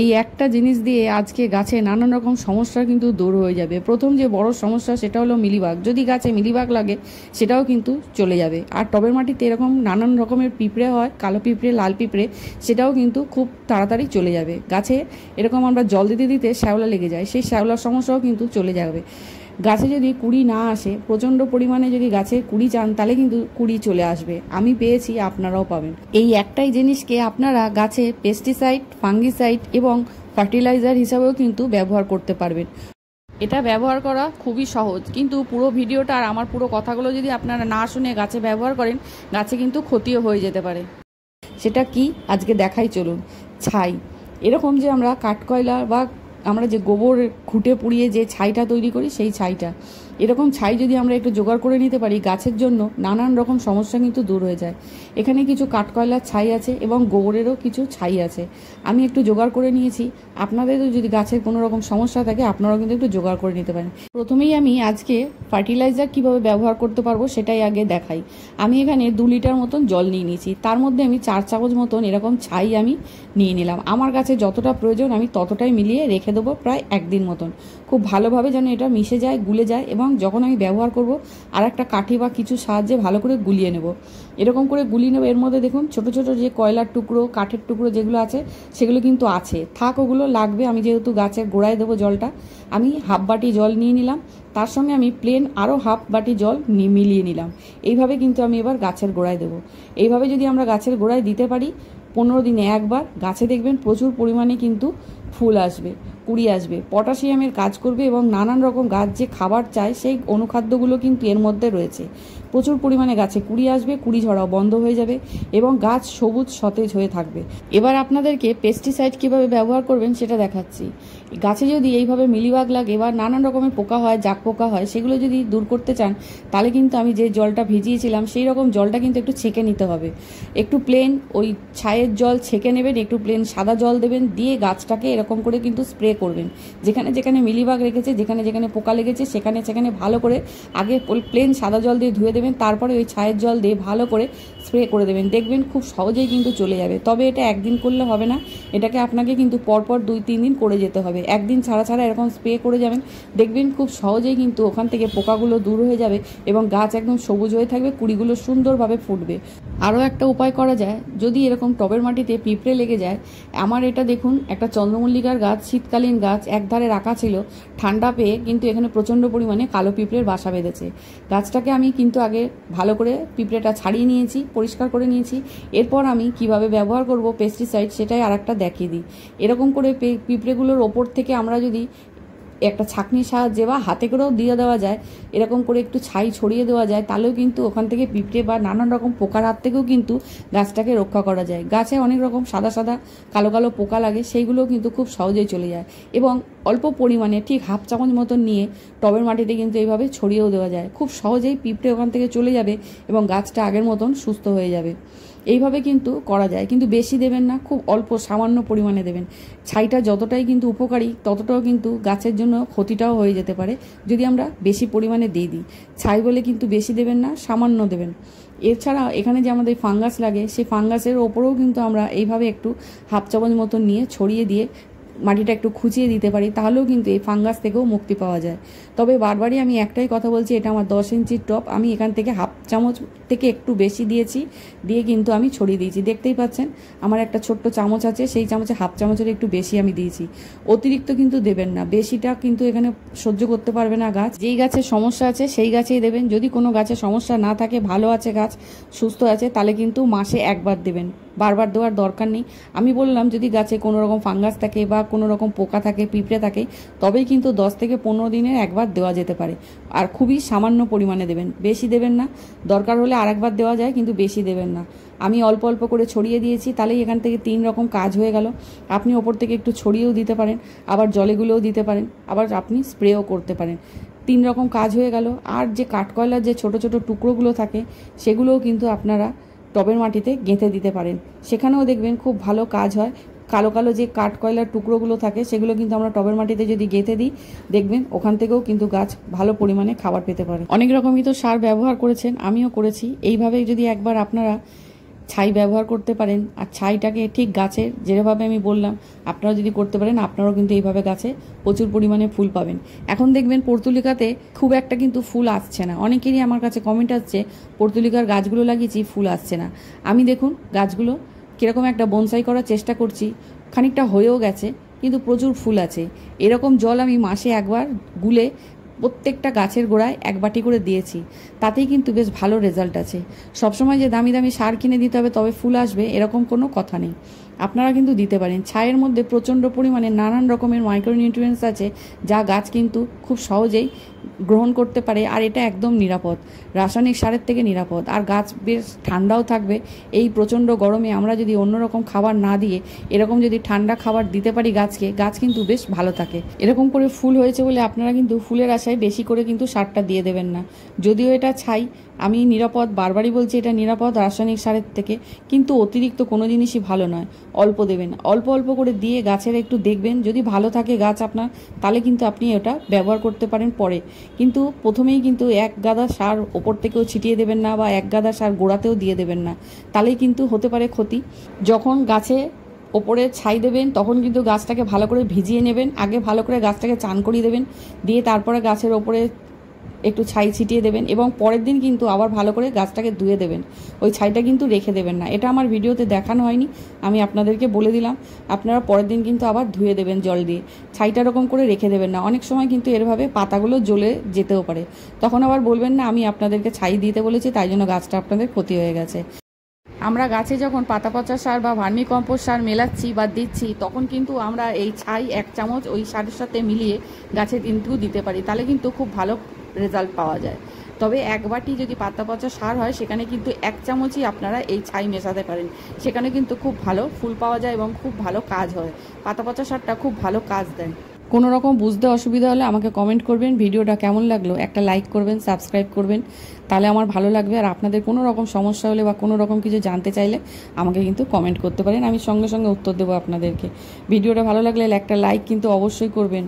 এই একটা জিনিস দিয়ে আজকে গাছে নানান রকম সমস্যা কিন্তু দূর হয়ে যাবে। প্রথম যে বড় সমস্যা সেটা হলো মিলিবাগ। যদি গাছে মিলিবাগ লাগে সেটাও কিন্তু চলে যাবে। আর টবের মাটিতে এরকম নানান রকমের পিঁপড়ে হয়, কালো পিঁপড়ে, লাল পিঁপড়ে, সেটাও কিন্তু খুব তাড়াতাড়ি চলে যাবে। গাছে এরকম আমরা জল দিতে দিতে শ্যাওলা লেগে যায়, সেই শ্যাওলার সমস্যাও কিন্তু চলে যাবে। গাছে যদি কুড়ি না আসে, প্রচণ্ড পরিমাণে যদি গাছে কুড়ি চান, তাহলে কিন্তু কুড়ি চলে আসবে। আমি পেয়েছি, আপনারাও পাবেন। এই একটাই জিনিসকে আপনারা গাছে পেস্টিসাইড, ফাঙ্গিসাইড এবং ফার্টিলাইজার হিসাবেও কিন্তু ব্যবহার করতে পারবেন। এটা ব্যবহার করা খুবই সহজ, কিন্তু পুরো ভিডিওটা আর আমার পুরো কথাগুলো যদি আপনারা না শুনে গাছে ব্যবহার করেন, গাছে কিন্তু ক্ষতিও হয়ে যেতে পারে। সেটা কি আজকে দেখাই, চলুন। ছাই, এরকম যে আমরা কাঠকয়লা বা আমরা যে গোবর খুঁটে পুড়িয়ে যে ছাইটা তৈরি করি, সেই ছাইটা, এরকম ছাই যদি আমরা একটু জোগাড় করে নিতে পারি, গাছের জন্য নানান রকম সমস্যা কিন্তু দূর হয়ে যায়। এখানে কিছু কাঠকয়লার ছাই আছে এবং গোবরেরও কিছু ছাই আছে, আমি একটু জোগাড় করে নিয়েছি। আপনাদেরও যদি গাছের কোনো রকম সমস্যা থাকে, আপনারাও কিন্তু একটু জোগাড় করে নিতে পারেন। প্রথমেই আমি আজকে ফার্টিলাইজার কিভাবে ব্যবহার করতে পারবো সেটাই আগে দেখাই। আমি এখানে 2 লিটার মতন জল নিয়ে নিয়েছি, তার মধ্যে আমি 4 চামচ মতন এরকম ছাই আমি নিয়ে নিলাম। আমার কাছে যতটা প্রয়োজন আমি ততটাই মিলিয়ে রেখে দেবো, প্রায় 1 দিন মতন। খুব ভালোভাবে যেন এটা মিশে যায়, গুলে যায়, এবং যখন আমি ব্যবহার করব আর একটা কাঠি বা কিছু সাহায্যে ভালো করে গুলিয়ে নেব। এরকম করে গুলিয়ে নেব। এর মধ্যে দেখুন ছোট ছোট যে কয়লার টুকরো, কাঠের টুকরো যেগুলো আছে, সেগুলো কিন্তু আছে, থাক, ওগুলো লাগবে। আমি যেহেতু গাছের গোড়ায় দেবো জলটা, আমি হাফ বাটি জল নিয়ে নিলাম, তার সঙ্গে আমি প্লেন আরও হাফ বাটি জল মিলিয়ে নিলাম। এইভাবে কিন্তু আমি এবার গাছের গোড়ায় দেবো। এইভাবে যদি আমরা গাছের গোড়ায় দিতে পারি 15 দিনে একবার, গাছে দেখবেন প্রচুর পরিমাণে কিন্তু ফুল আসবে, কুড়ি আসবে, পটাশিয়ামের কাজ করবে, এবং নানান রকম গাছ যে খাবার চায় সেই অনুখাদ্যগুলো কিন্তু এর মধ্যে রয়েছে। প্রচুর পরিমাণে গাছে কুড়ি আসবে, কুড়ি ঝরাও বন্ধ হয়ে যাবে, এবং গাছ সবুজ সতেজ হয়ে থাকবে। এবার আপনাদেরকে পেস্টিসাইড কিভাবে ব্যবহার করবেন সেটা দেখাচ্ছি। গাছে যদি এইভাবে মিলিবাগ লাগে বা নানান রকমের পোকা হয়, জাক পোকা হয়, সেগুলো যদি দূর করতে চান, তাহলে কিন্তু আমি যে জলটা ভিজিয়েছিলাম সেই রকম জলটা কিন্তু একটু ছেঁকে নিতে হবে। একটু প্লেন ওই ছাইয়ের জল ছেঁকে নেবেন, একটু প্লেন সাদা জল দেবেন, দিয়ে গাছটাকে এরকম করে কিন্তু স্প্রে করবেন। যেখানে যেখানে মিলিবাগ রেখেছে, যেখানে যেখানে পোকা লেগেছে, সেখানে সেখানে ভালো করে আগে প্লেন সাদা জল দিয়ে ধুয়ে দেবেন, তারপরে ওই ছাইয়ের জল দিয়ে ভালো করে স্প্রে করে দেবেন। দেখবেন খুব সহজেই কিন্তু চলে যাবে। তবে এটা একদিন করলে হবে না, এটাকে আপনাকে কিন্তু পরপর 2-3 দিন করে যেতে হবে। একদিন ছাড়া ছাড়া এরকম স্প্রে করে যাবেন, দেখবেন খুব সহজেই কিন্তু ওখান থেকে পোকাগুলো দূর হয়ে যাবে এবং গাছ একদম সবুজ হয়ে থাকবে, কুড়িগুলো সুন্দরভাবে ফুটবে। আরও একটা উপায় করা যায়, যদি এরকম টবের মাটিতে পিঁপড়ে লেগে যায়। আমার এটা দেখুন, একটা চন্দ্রমল্লিকার গাছ, শীতকালীন গাছ, একধারে রাখা ছিল, ঠান্ডা পেয়ে কিন্তু এখানে প্রচণ্ড পরিমাণে কালো পিঁপড়ের বাসা বেঁধেছে। গাছটাকে আমি কিন্তু আগে ভালো করে পিঁপড়েটা ছাড়িয়ে নিয়েছি, পরিষ্কার করে নিয়েছি। এরপর আমি কিভাবে ব্যবহার করব পেস্টিসাইড সেটাই আর একটা দেখিয়ে দিই। এরকম করে পিঁপড়েগুলোর ওপর থেকে আমরা যদি একটা ছাঁকনির সাহায্যে বা হাতে করেও দিয়ে দেওয়া যায়, এরকম করে একটু ছাই ছড়িয়ে দেওয়া যায়, তাহলেও কিন্তু ওখান থেকে পিঁপড়ে বা নানান রকম পোকার হাত থেকেও কিন্তু গাছটাকে রক্ষা করা যায়। গাছে অনেক রকম সাদা সাদা কালো কালো পোকা লাগে, সেইগুলোও কিন্তু খুব সহজেই চলে যায়। এবং অল্প পরিমাণে ঠিক হাফ চামচ মতন নিয়ে টবের মাটিতে কিন্তু এইভাবে ছড়িয়েও দেওয়া যায়। খুব সহজেই পিঁপড়ে ওখান থেকে চলে যাবে এবং গাছটা আগের মতন সুস্থ হয়ে যাবে। এইভাবে কিন্তু করা যায়, কিন্তু বেশি দেবেন না, খুব অল্প সামান্য পরিমাণে দেবেন। ছাইটা যতটাই কিন্তু উপকারী, ততটাও কিন্তু গাছের জন্য ক্ষতিটাও হয়ে যেতে পারে যদি আমরা বেশি পরিমাণে দিয়ে দিই। ছাই বলে কিন্তু বেশি দেবেন না, সামান্য দেবেন। এছাড়া এখানে যে আমাদের ফাঙ্গাস লাগে, সেই ফাঙ্গাসের ওপরেও কিন্তু আমরা এইভাবে একটু হাফ চামচ মতন নিয়ে ছড়িয়ে দিয়ে মাটিটা একটু খুঁচিয়ে দিতে পারি, তাহলেও কিন্তু এই ফাঙ্গাস থেকেও মুক্তি পাওয়া যায়। তবে বারবারই আমি একটাই কথা বলছি, এটা আমার 10 ইঞ্চির টব, আমি এখান থেকে হাফ চামচ থেকে একটু বেশি দিয়েছি, দিয়ে কিন্তু আমি ছড়িয়ে দিয়েছি। দেখতেই পাচ্ছেন আমার একটা ছোট্ট চামচ আছে, সেই চামচে হাফ চামচের একটু বেশি আমি দিয়েছি। অতিরিক্ত কিন্তু দেবেন না, বেশিটা কিন্তু এখানে সহ্য করতে পারবে না গাছ। যেই গাছের সমস্যা আছে সেই গাছেই দেবেন। যদি কোনো গাছের সমস্যা না থাকে, ভালো আছে গাছ, সুস্থ আছে, তাহলে কিন্তু মাসে একবার দেবেন, বারবার দেওয়ার দরকার নেই। আমি বললাম যদি গাছে কোনো রকম ফাঙ্গাস থাকে বা কোনো রকম পোকা থাকে, পিঁপড়ে থাকে, তবেই কিন্তু 10 থেকে 15 দিনে একবার দেওয়া যেতে পারে। আর খুবই সামান্য পরিমাণে দেবেন, বেশি দেবেন না। দরকার হলে আরেকবার দেওয়া যায়, কিন্তু বেশি দেবেন না। আমি অল্প অল্প করে ছড়িয়ে দিয়েছি, তাহলেই এখান থেকে 3 রকম কাজ হয়ে গেল। আপনি ওপর থেকে একটু ছড়িয়েও দিতে পারেন, আবার জলেগুলোও দিতে পারেন, আবার আপনি স্প্রেও করতে পারেন। 3 রকম কাজ হয়ে গেল। আর যে কাঠকয়লার যে ছোট ছোট টুকরোগুলো থাকে, সেগুলোও কিন্তু আপনারা টবের মাটিতে গেঁথে দিতে পারেন, সেখানেও দেখবেন খুব ভালো কাজ হয়। কালো কালো যে কাঠকয়লার টুকরোগুলো থাকে, সেগুলো কিন্তু আমরা টবের মাটিতে যদি গেঁথে দিই, দেখবেন ওখান থেকেও কিন্তু গাছ ভালো পরিমাণে খাবার পেতে পারে। অনেক রকমই তো সার ব্যবহার করেছেন, আমিও করেছি। এইভাবে যদি একবার আপনারা ছাই ব্যবহার করতে পারেন। আর ছাইটাকে ঠিক গাছের যেভাবে আমি বললাম আপনারা যদি করতে পারেন, আপনারাও কিন্তু এইভাবে গাছে প্রচুর পরিমাণে ফুল পাবেন। এখন দেখবেন পর্তুলিকাতে খুব একটা কিন্তু ফুল আসছে না। অনেকেরই আমার কাছে কমেন্ট আসছে পর্তুলিকার গাছগুলো লাগিয়েছি, ফুল আসছে না। আমি দেখুন গাছগুলো কীরকম একটা বনসাই করার চেষ্টা করছি, খানিকটা হয়েও গেছে, কিন্তু প্রচুর ফুল আছে। এরকম জল আমি মাসে একবার গুলে প্রত্যেকটা গাছের গোড়ায় 1 বাটি করে দিয়েছি, তাতেই কিন্তু বেশ ভালো রেজাল্ট আছে। সবসময় যে দামি দামি সার কিনে দিতে হবে তবে ফুল আসবে এরকম কোনো কথা নেই, আপনারা কিন্তু দিতে পারেন। ছাইয়ের মধ্যে প্রচণ্ড পরিমাণে নানান রকমের মাইক্রোনিউট্রিয়েন্টস আছে যা গাছ কিন্তু খুব সহজেই গ্রহণ করতে পারে, আর এটা একদম নিরাপদ, রাসায়নিক সারের থেকে নিরাপদ। আর গাছ বেশ ঠান্ডাও থাকবে। এই প্রচণ্ড গরমে আমরা যদি অন্যরকম খাবার না দিয়ে এরকম যদি ঠান্ডা খাবার দিতে পারি গাছকে, গাছ কিন্তু বেশ ভালো থাকে। এরকম করে ফুল হয়েছে বলে আপনারা কিন্তু ফুলের আশায় বেশি করে কিন্তু সারটা দিয়ে দেবেন না। যদিও এটা ছাই, আমি নিরাপদ, বারবারই বলছি এটা নিরাপদ রাসায়নিক সারের থেকে, কিন্তু অতিরিক্ত কোনো জিনিসই ভালো নয়। অল্প দেবেন, অল্প অল্প করে দিয়ে গাছের একটু দেখবেন, যদি ভালো থাকে গাছ আপনার, তাহলে কিন্তু আপনি এটা ব্যবহার করতে পারেন পরে। কিন্তু প্রথমেই কিন্তু 1 গাদা সার ওপর থেকেও ছিটিয়ে দেবেন না, বা 1 গাদা সার গোড়াতেও দিয়ে দেবেন না, তাহলেই কিন্তু হতে পারে ক্ষতি। যখন গাছে ওপরে ছাই দেবেন তখন কিন্তু গাছটাকে ভালো করে ভিজিয়ে নেবেন, আগে ভালো করে গাছটাকে চান করিয়ে দেবেন, দিয়ে তারপরে গাছের ওপরে একটু ছাই ছিটিয়ে দেবেন, এবং পরের দিন কিন্তু আবার ভালো করে গাছটাকে ধুয়ে দেবেন। ওই ছাইটা কিন্তু রেখে দেবেন না। এটা আমার ভিডিওতে দেখানো হয়নি, আমি আপনাদেরকে বলে দিলাম। আপনারা পরের দিন কিন্তু আবার ধুয়ে দেবেন জল দিয়ে, ছাইটা এরকম করে রেখে দেবেন না। অনেক সময় কিন্তু এরভাবে পাতাগুলো জ্বলে যেতেও পারে, তখন আবার বলবেন না আমি আপনাদেরকে ছাই দিতে বলেছি তাই জন্য গাছটা আপনাদের ক্ষতি হয়ে গেছে। আমরা গাছে যখন পাতা পচা সার বা ভার্মি কম্পোস্ট সার মেলাচ্ছি বা দিচ্ছি, তখন কিন্তু আমরা এই ছাই 1 চামচ ওই সারের সাথে মিলিয়ে গাছে কিন্তু দিতে পারি, তাহলে কিন্তু খুব ভালো রেজাল্ট পাওয়া যায়। তবে 1 বাটি যদি পাতা পচা সার হয় সেখানে কিন্তু 1 চামচই আপনারা এই ছাই মেশাতে পারেন, সেখানে কিন্তু খুব ভালো ফুল পাওয়া যায় এবং খুব ভালো কাজ হয়। পাতা পচা সারটা খুব ভালো কাজ দেয়। কোনো রকম বুঝতে অসুবিধা হলে আমাকে কমেন্ট করবেন, ভিডিওটা কেমন লাগলো একটা লাইক করবেন, সাবস্ক্রাইব করবেন, তাহলে আমার ভালো লাগবে। আর আপনাদের কোনো রকম সমস্যা হলে বা কোনো রকম কিছু জানতে চাইলে আমাকে কিন্তু কমেন্ট করতে পারেন, আমি সঙ্গে সঙ্গে উত্তর দেবো আপনাদেরকে। ভিডিওটা ভালো লাগলে একটা লাইক কিন্তু অবশ্যই করবেন।